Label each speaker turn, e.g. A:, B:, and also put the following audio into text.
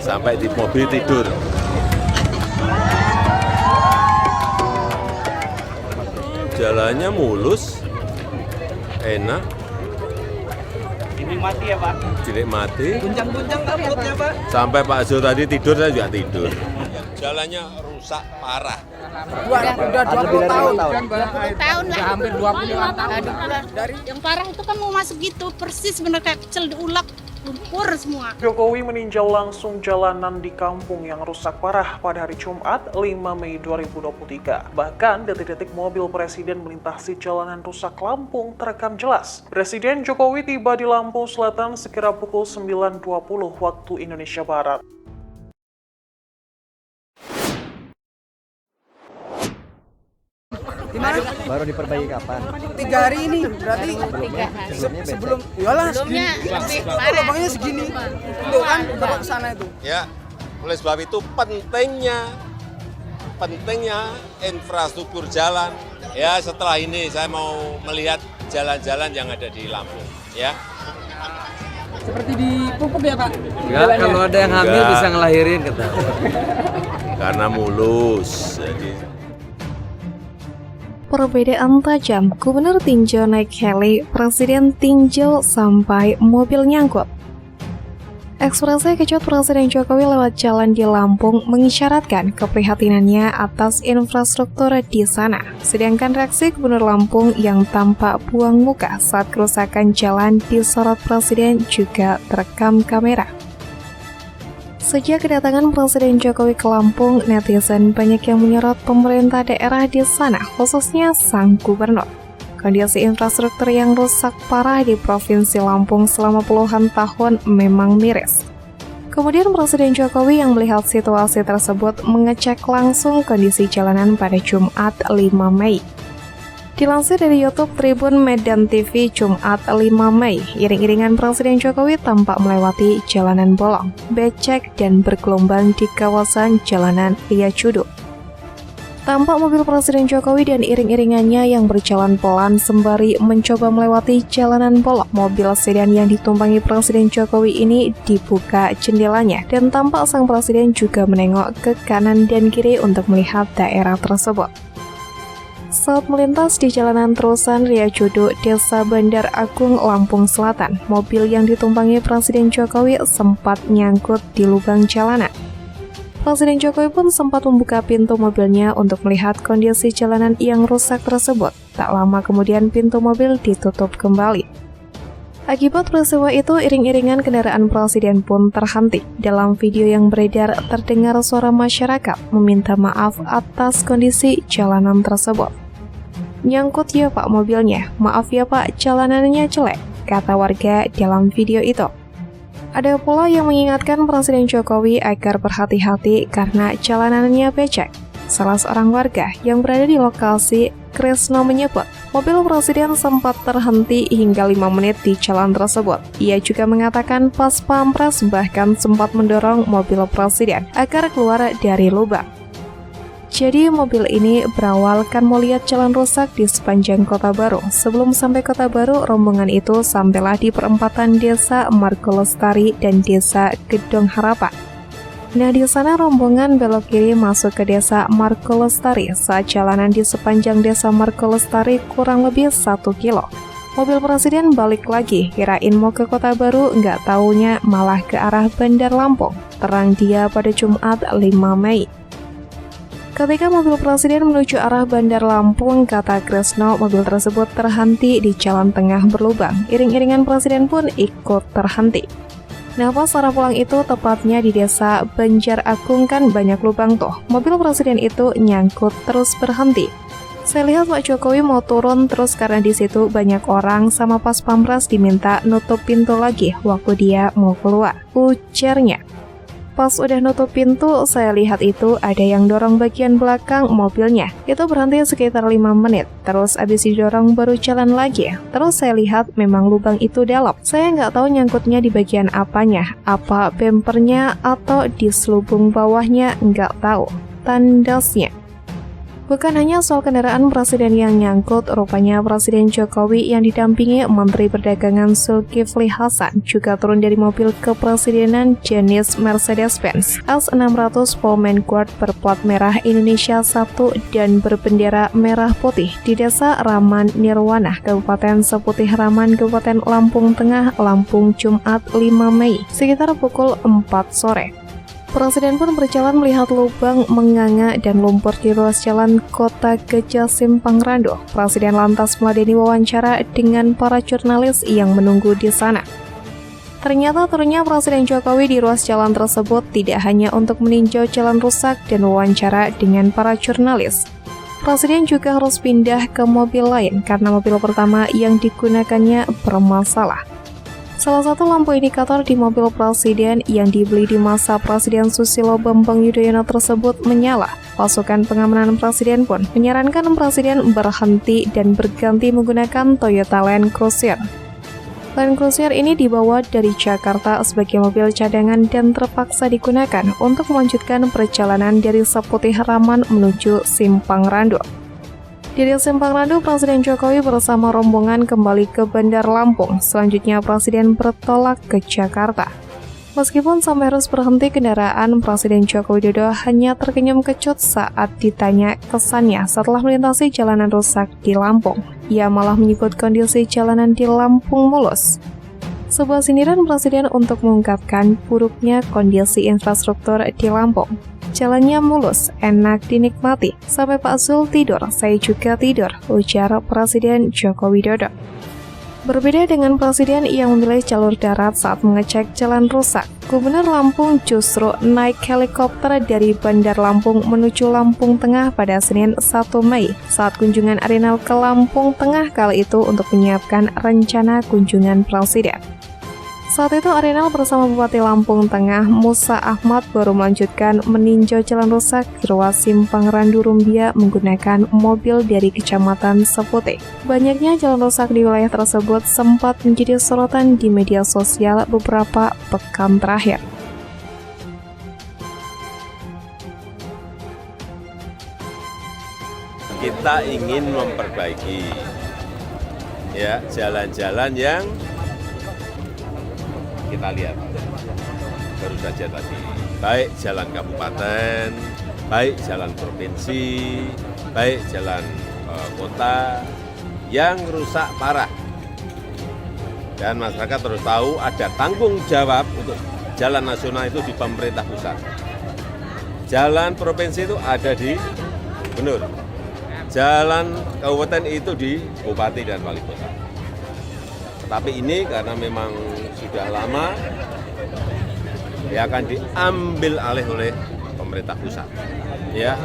A: sampai di mobil tidur. Jalannya mulus, enak,
B: Dinikmati ya Pak.
A: dinikmati.
B: Guncang-guncang rambutnya Pak.
A: Sampai Pak Zul tadi tidur, saya juga tidur. Jalannya rusak parah.
C: Udah 20 tahun.
D: 20 tahun lah.
C: Hampir 25 tahun.
D: Dari yang parah itu kan mau masuk gitu persis bener kayak pecel diulek, lumpur semua.
E: Jokowi meninjau langsung jalanan di kampung yang rusak parah pada hari Jumat 5 Mei 2023. Bahkan detik-detik mobil Presiden melintasi jalanan rusak Lampung terekam jelas. Presiden Jokowi tiba di Lampung Selatan sekira pukul 9.20 waktu Indonesia Barat.
C: Gimana?
F: Baru diperbaiki kapan?
C: 3 hari ini berarti sebelum iyalah
D: Sebelumnya
C: segini.
D: lebih
C: Itu
D: parah.
C: lubangnya segini. Itu kan bawa ke sana itu.
A: Ya, oleh sebab itu pentingnya infrastruktur jalan. Ya, setelah ini saya mau melihat jalan-jalan yang ada di Lampung. Ya,
C: Seperti dipupuk ya Pak.
F: Enggak, kalau ada yang hamil
A: Enggak.
F: bisa ngelahirin kata.
A: karena mulus. Jadi
G: Perbedaan tajam, Gubernur tinjau naik heli, Presiden tinjau sampai mobil nyangkut. Ekspresi kecut Presiden Jokowi lewat jalan di Lampung mengisyaratkan keprihatinannya atas infrastruktur di sana. Sedangkan reaksi Gubernur Lampung yang tampak buang muka saat kerusakan jalan disorot Presiden juga terekam kamera. Sejak kedatangan Presiden Jokowi ke Lampung, netizen banyak yang menyorot pemerintah daerah di sana, khususnya sang gubernur. Kondisi infrastruktur yang rusak parah di Provinsi Lampung selama puluhan tahun memang miris. Kemudian Presiden Jokowi yang melihat situasi tersebut mengecek langsung kondisi jalanan pada Jumat 5 Mei. Dilansir dari YouTube Tribun Medan TV Jumat 5 Mei, iring-iringan Presiden Jokowi tampak melewati jalanan bolong, becek, dan bergelombang di kawasan Jalanan Ria Cuduk. Tampak mobil Presiden Jokowi dan iring-iringannya yang berjalan pelan sembari mencoba melewati jalanan bolong. Mobil sedan yang ditumpangi Presiden Jokowi ini dibuka jendelanya dan tampak sang Presiden juga menengok ke kanan dan kiri untuk melihat daerah tersebut. Saat melintas di jalanan terusan Ria Cuduk, Desa Bandar Agung, Lampung Selatan, mobil yang ditumpangi Presiden Jokowi sempat nyangkut di lubang jalanan. Presiden Jokowi pun sempat membuka pintu mobilnya untuk melihat kondisi jalanan yang rusak tersebut. Tak lama kemudian pintu mobil ditutup kembali. Akibat peristiwa itu, iring-iringan kendaraan Presiden pun terhenti. Dalam video yang beredar, terdengar suara masyarakat meminta maaf atas kondisi jalanan tersebut. "Nyangkut ya Pak mobilnya, maaf ya Pak jalanannya jelek," kata warga dalam video itu. Ada pula yang mengingatkan Presiden Jokowi agar berhati-hati karena jalanannya becek. Salah seorang warga yang berada di lokasi, Krisno, menyebut mobil Presiden sempat terhenti hingga 5 menit di jalan tersebut. Ia juga mengatakan Pas Pampres bahkan sempat mendorong mobil Presiden agar keluar dari lubang. Jadi mobil ini berawal kan mau lihat jalan rusak di sepanjang Kota Baru. Sebelum sampai Kota Baru, rombongan itu sampailah di perempatan Desa Margolestari dan Desa Gedong Harapan. Nah, di sana rombongan belok kiri masuk ke Desa Margolestari. Saat jalanan di sepanjang Desa Margolestari kurang lebih 1 kilo. Mobil Presiden balik lagi, kirain mau ke Kota Baru, nggak taunya malah ke arah Bandar Lampung. Terang dia pada Jumat 5 Mei. Ketika mobil Presiden menuju arah Bandar Lampung, kata Krisno, mobil tersebut terhenti di jalan tengah berlubang. Iring-iringan Presiden pun ikut terhenti. Nah, pas arah pulang itu, tepatnya di Desa Banjar Agung kan banyak lubang tuh. Mobil Presiden itu nyangkut terus berhenti. Saya lihat Pak Jokowi mau turun terus karena di situ banyak orang sama Pas Pampres diminta nutup pintu lagi waktu dia mau keluar, ujarnya. Pas udah nutup pintu, saya lihat itu ada yang dorong bagian belakang mobilnya. Itu berhenti sekitar 5 menit. Terus abis didorong baru jalan lagi. Terus saya lihat memang lubang itu dalam. Saya nggak tahu nyangkutnya di bagian apanya. Apa bempernya atau di selubung bawahnya, nggak tahu. Tandasnya. Bukan hanya soal kendaraan presiden yang nyangkut, rupanya Presiden Jokowi yang didampingi Menteri Perdagangan Zulkifli Hasan juga turun dari mobil kepresidenan jenis Mercedes-Benz S600 Pullman Guard berplat merah Indonesia 1 dan berbendera merah putih di Desa Raman Nirwana, Kabupaten Seputih Raman, Kabupaten Lampung Tengah, Lampung, Jumat 5 Mei, sekitar pukul 4 sore. Presiden pun berjalan melihat lubang menganga dan lumpur di ruas jalan Kota Gejah Simpang Randu. Presiden lantas meladeni wawancara dengan para jurnalis yang menunggu di sana. Ternyata turunnya Presiden Jokowi di ruas jalan tersebut tidak hanya untuk meninjau jalan rusak dan wawancara dengan para jurnalis. Presiden juga harus pindah ke mobil lain karena mobil pertama yang digunakannya bermasalah. Salah satu lampu indikator di mobil presiden yang dibeli di masa Presiden Susilo Bambang Yudhoyono tersebut menyala. Pasukan pengamanan presiden pun menyarankan presiden berhenti dan berganti menggunakan Toyota Land Cruiser. Land Cruiser ini dibawa dari Jakarta sebagai mobil cadangan dan terpaksa digunakan untuk melanjutkan perjalanan dari Seputih Raman menuju Simpang Randu. Di Simpang Randu, Presiden Jokowi bersama rombongan kembali ke Bandar Lampung. Selanjutnya, Presiden bertolak ke Jakarta. Meskipun sampai harus berhenti kendaraan, Presiden Joko Widodo hanya terkenyum kecut saat ditanya kesannya setelah melintasi jalanan rusak di Lampung. Ia malah menyebut kondisi jalanan di Lampung mulus. Sebuah sindiran Presiden untuk mengungkapkan buruknya kondisi infrastruktur di Lampung. Jalannya mulus, enak dinikmati. Sampai Pak Zul tidur, saya juga tidur, ujar Presiden Joko Widodo. Berbeda dengan Presiden yang memilih jalur darat saat mengecek jalan rusak, Gubernur Lampung justru naik helikopter dari Bandar Lampung menuju Lampung Tengah pada Senin 1 Mei saat kunjungan Arinal ke Lampung Tengah kali itu untuk menyiapkan rencana kunjungan Presiden. Saat itu Arinal bersama Bupati Lampung Tengah Musa Ahmad baru melanjutkan meninjau jalan rusak di ruas Simpang Randu Rumbia menggunakan mobil dari Kecamatan Seputih. Banyaknya jalan rusak di wilayah tersebut sempat menjadi sorotan di media sosial beberapa pekan terakhir.
A: Kita ingin memperbaiki jalan-jalan yang kita lihat baru saja tadi, baik jalan kabupaten, baik jalan provinsi, baik jalan kota yang rusak parah. Dan masyarakat terus tahu ada tanggung jawab untuk jalan nasional itu di pemerintah pusat. Jalan provinsi itu ada di gubernur, jalan kabupaten itu di bupati dan wali kota. Tapi ini karena memang sudah lama, akan diambil alih oleh pemerintah pusat. Ya.